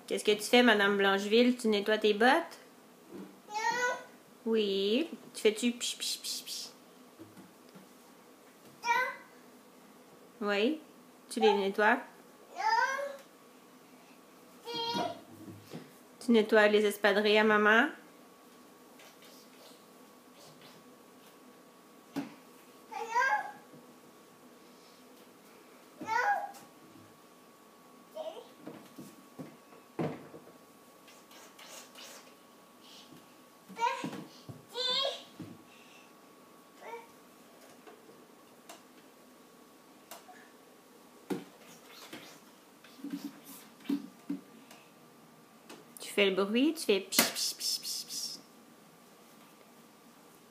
Qu'est-ce que tu fais, Madame Blancheville? Tu nettoies tes bottes? Non. Oui. Tu fais-tu pis pis pis pis? Non. Oui. Tu les nettoies? Non. Tu nettoies les espadrilles à maman? Tu fais le bruit, tu fais pis pis pis pis pis.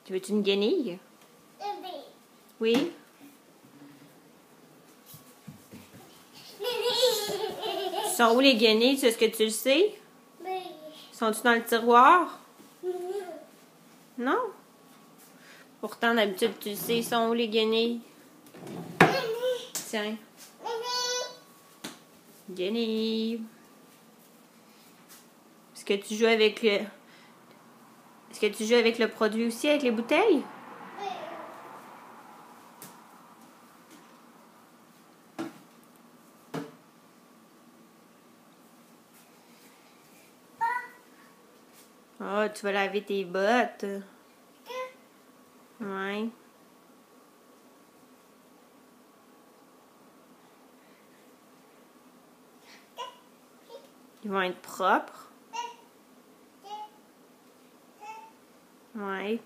Tu veux-tu une guenille? Oui. Sont où les guenilles? Est-ce que tu le sais? Sont-ils dans le tiroir? Non? Pourtant, d'habitude, tu le sais, sont où les guenilles? Tiens. Guenilles. Est-ce que tu joues avec le... Est-ce que tu joues avec le produit aussi, avec les bouteilles? Oh, tu vas laver tes bottes. Ouais. Ils vont être propres. Ouais.